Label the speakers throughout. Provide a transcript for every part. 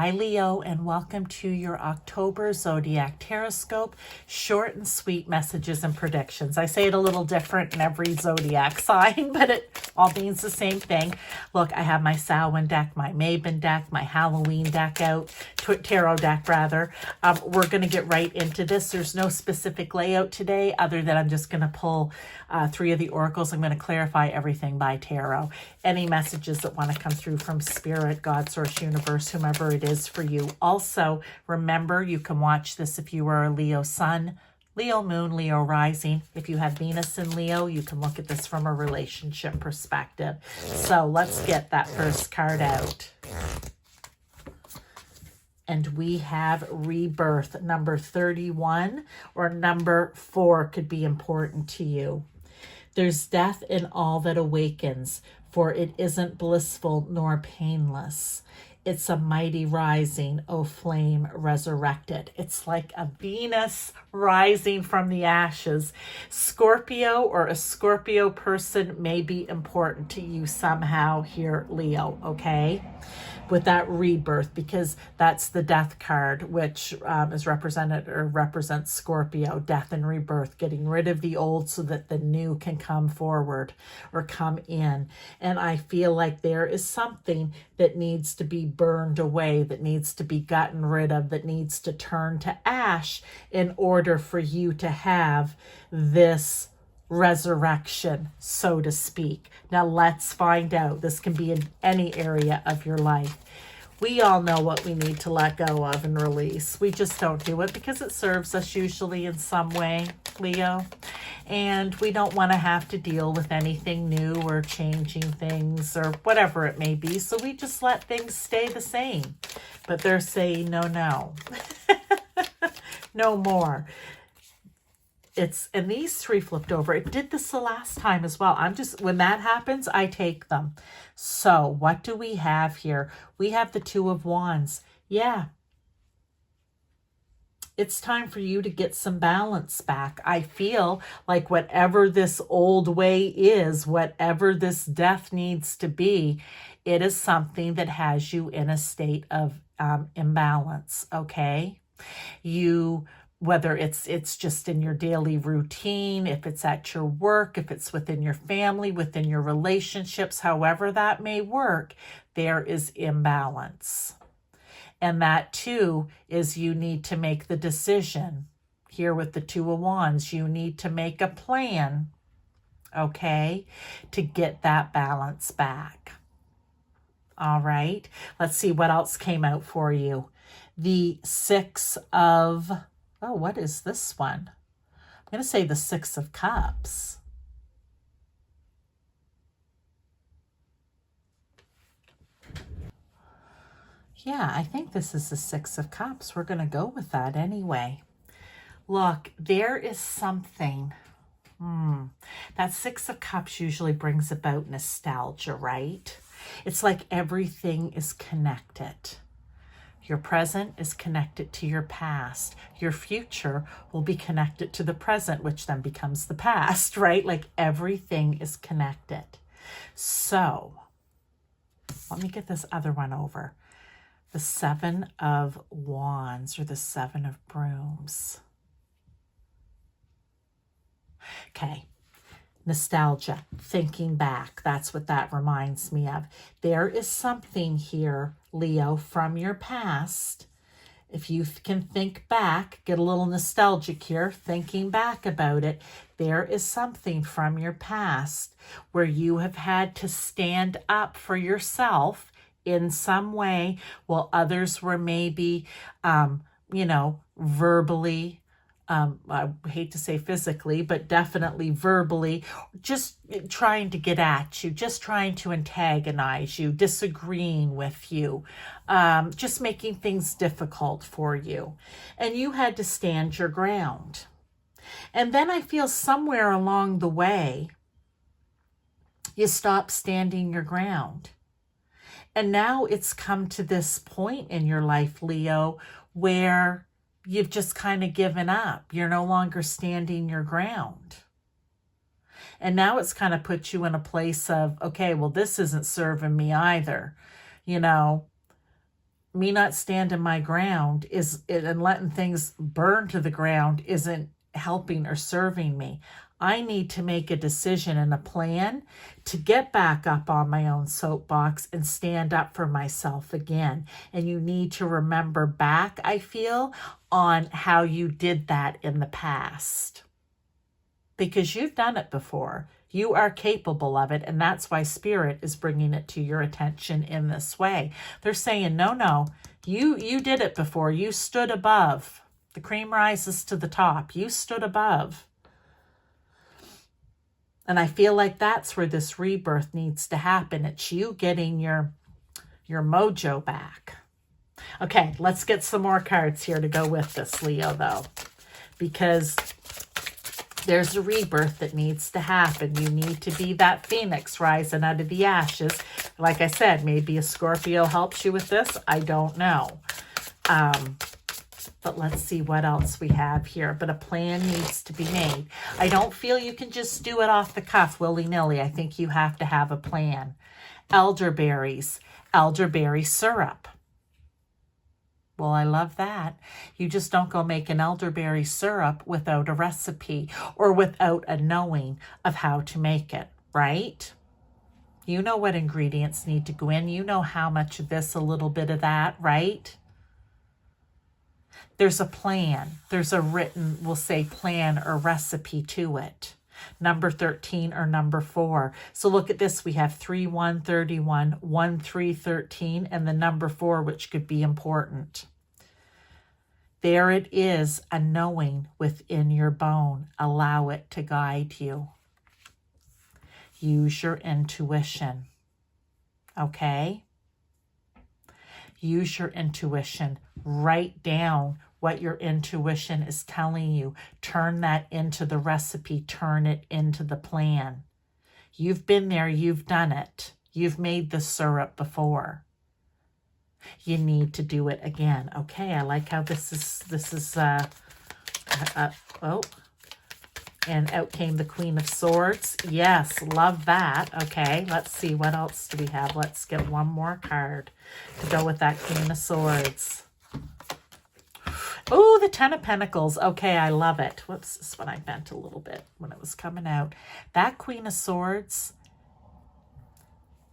Speaker 1: Hi Leo, and welcome to your October Zodiac Tarotscope, short and sweet messages and predictions. I say it a little different in every zodiac sign, but it all means the same thing. Look, I have my Samhain deck, my Mabon deck, my Halloween deck out, tarot deck rather. We're going to get right into this. There's no specific layout today other than I'm just going to pull 3 of the oracles. I'm going to clarify everything by tarot. Any messages that want to come through from Spirit, God, Source, Universe, whomever it is for you. Also, remember, you can watch this if you are a Leo Sun, Leo Moon, Leo Rising. If you have Venus in Leo, you can look at this from a relationship perspective. So let's get that first card out. And we have rebirth. Number 31 or number 4 could be important to you. There's death in all that awakens, for it isn't blissful nor painless. It's a mighty rising, O flame resurrected. It's like a Venus rising from the ashes. Scorpio or a Scorpio person may be important to you somehow here, Leo, okay? With that rebirth, because that's the death card, which is represented or represents Scorpio, death and rebirth, getting rid of the old so that the new can come forward or come in. And I feel like there is something that needs to be burned away, that needs to be gotten rid of, that needs to turn to ash in order for you to have this resurrection, so to speak. Now let's find out. This can be in any area of your life. We all know what we need to let go of and release. We just don't do it because it serves us usually in some way, Leo. And we don't want to have to deal with anything new or changing things or whatever it may be. So we just let things stay the same. But they're saying, no, no more. And these 3 flipped over. It did this the last time as well. When that happens, I take them. So what do we have here? We have the 2 of Wands. Yeah. It's time for you to get some balance back. I feel like whatever this old way is, whatever this death needs to be, it is something that has you in a state of imbalance, okay? Whether it's just in your daily routine, if it's at your work, if it's within your family, within your relationships, however that may work, there is imbalance. And that too is you need to make the decision. Here with the 2 of Wands, you need to make a plan, okay, to get that balance back. All right, let's see what else came out for you. The 6 of... Oh, what is this one? I'm going to say the 6 of Cups. Yeah, I think this is the 6 of Cups. We're going to go with that anyway. Look, there is something. That 6 of Cups usually brings about nostalgia, right? It's like everything is connected. Your present is connected to your past. Your future will be connected to the present, which then becomes the past, right? Like everything is connected. So let me get this other one over. The 7 of Wands or the 7 of Brooms. Okay. Nostalgia, thinking back. That's what that reminds me of. There is something here, Leo, from your past. If you can think back, get a little nostalgic here, thinking back about it, there is something from your past where you have had to stand up for yourself in some way while others were maybe, verbally, I hate to say physically, but definitely verbally, just trying to get at you, just trying to antagonize you, disagreeing with you, just making things difficult for you. And you had to stand your ground. And then I feel somewhere along the way, you stopped standing your ground. And now it's come to this point in your life, Leo, where you've just kind of given up. You're no longer standing your ground. And now it's kind of put you in a place of, okay, well, this isn't serving me either. me not standing my ground and letting things burn to the ground isn't helping or serving me. I need to make a decision and a plan to get back up on my own soapbox and stand up for myself again. And you need to remember back, I feel, on how you did that in the past. Because you've done it before. You are capable of it, and that's why Spirit is bringing it to your attention in this way. They're saying, no, you did it before. You stood above. The cream rises to the top. You stood above. And I feel like that's where this rebirth needs to happen. It's you getting your mojo back. Okay, let's get some more cards here to go with this, Leo, though. Because there's a rebirth that needs to happen. You need to be that phoenix rising out of the ashes. Like I said, maybe a Scorpio helps you with this. I don't know. But let's see what else we have here. But a plan needs to be made. I don't feel you can just do it off the cuff, willy-nilly. I think you have to have a plan. Elderberries, elderberry syrup. Well, I love that. You just don't go make an elderberry syrup without a recipe or without a knowing of how to make it, right? You know what ingredients need to go in. You know how much of this, a little bit of that, right? There's a plan. There's a written, we'll say, plan or recipe to it. Number 13 or number 4. So look at this. We have 3-1-31, 1-3-13, and the number 4, which could be important. There it is, a knowing within your bone. Allow it to guide you. Use your intuition. Okay? Use your intuition. Write down what your intuition is telling you. Turn that into the recipe. Turn it into the plan. You've been there. You've done it. You've made the syrup before. You need to do it again. Okay, I like how this is, and out came the Queen of Swords. Yes, love that. Okay, let's see. What else do we have? Let's get one more card to go with that Queen of Swords. Oh, the Ten of Pentacles. Okay, I love it. Whoops, this one I bent a little bit when it was coming out. That Queen of Swords,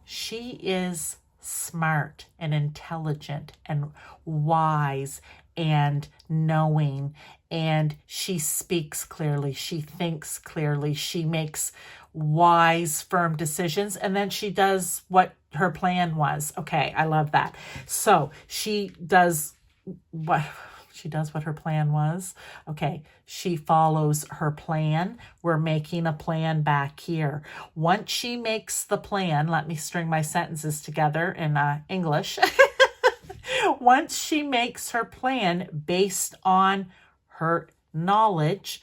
Speaker 1: she is smart and intelligent and wise and knowing, and she speaks clearly, she thinks clearly, she makes wise, firm decisions, and then she does what her plan was. Okay, I love that. So she does what her plan was. Okay, she follows her plan. We're making a plan back here. Once she makes the plan, let me string my sentences together in English. Once she makes her plan based on her knowledge,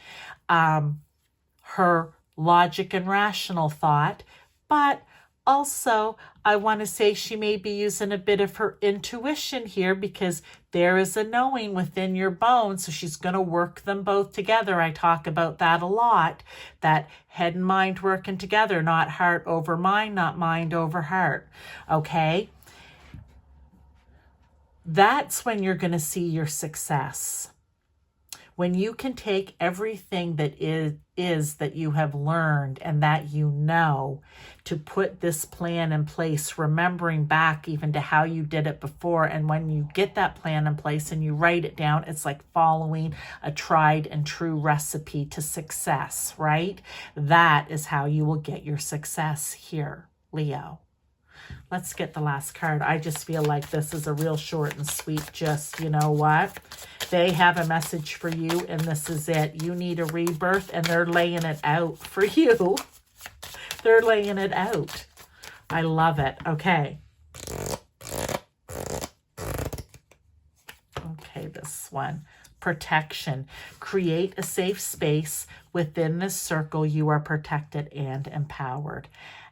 Speaker 1: her logic and rational thought, but also, I want to say she may be using a bit of her intuition here, because there is a knowing within your bones. So she's going to work them both together. I talk about that a lot, that head and mind working together, not heart over mind, not mind over heart. Okay? That's when you're going to see your success. When you can take everything that is that you have learned and that you know, to put this plan in place, remembering back even to how you did it before. And when you get that plan in place and you write it down, it's like following a tried and true recipe to success, right? That is how you will get your success here, Leo. Let's get the last card. I just feel like this is a real short and sweet, just, you know what? They have a message for you, and this is it. You need a rebirth, and they're laying it out for you. They're laying it out. I love it. Okay. Okay, this one. Protection. Create a safe space. Within this circle, you are protected and empowered.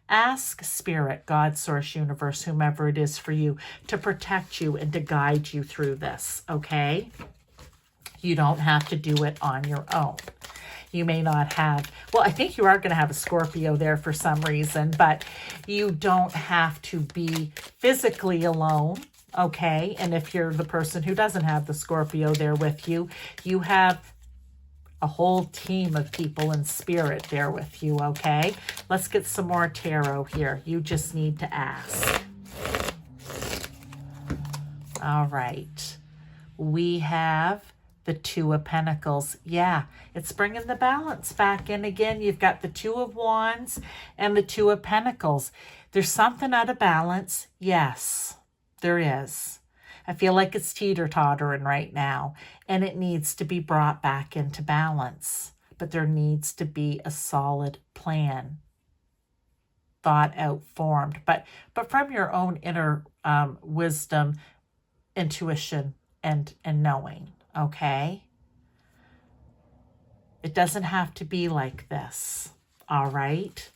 Speaker 1: Ask Spirit, God, Source, Universe, whomever it is for you, to protect you and to guide you through this, okay? You don't have to do it on your own. You may not have, well, I think you are going to have a Scorpio there for some reason, but you don't have to be physically alone okay? And if you're the person who doesn't have the Scorpio there with you, you have a whole team of people in spirit there with you, okay? Let's get some more tarot here. You just need to ask. All right. We have the Two of Pentacles. Yeah, it's bringing the balance back in again. You've got the Two of Wands and the Two of Pentacles. There's something out of balance. Yes, there is. I feel like it's teeter-tottering right now, and it needs to be brought back into balance. But there needs to be a solid plan, thought out, formed, but from your own inner wisdom, intuition, and knowing, okay? It doesn't have to be like this, all right?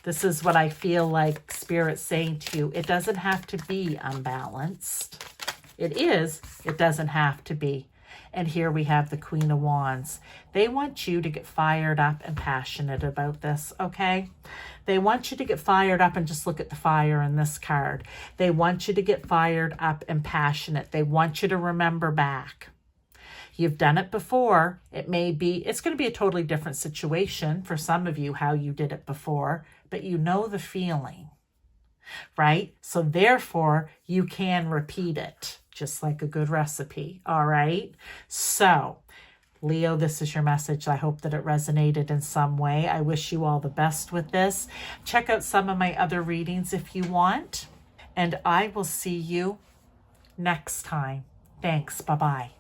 Speaker 1: This is what I feel like Spirit's saying to you. It doesn't have to be unbalanced. It is. It doesn't have to be. And here we have the Queen of Wands. They want you to get fired up and passionate about this, okay? They want you to get fired up, and just look at the fire in this card. They want you to get fired up and passionate. They want you to remember back. You've done it before. It's going to be a totally different situation for some of you, how you did it before, but you know the feeling, right? So therefore, you can repeat it, just like a good recipe, all right? So, Leo, this is your message. I hope that it resonated in some way. I wish you all the best with this. Check out some of my other readings if you want, and I will see you next time. Thanks. Bye-bye.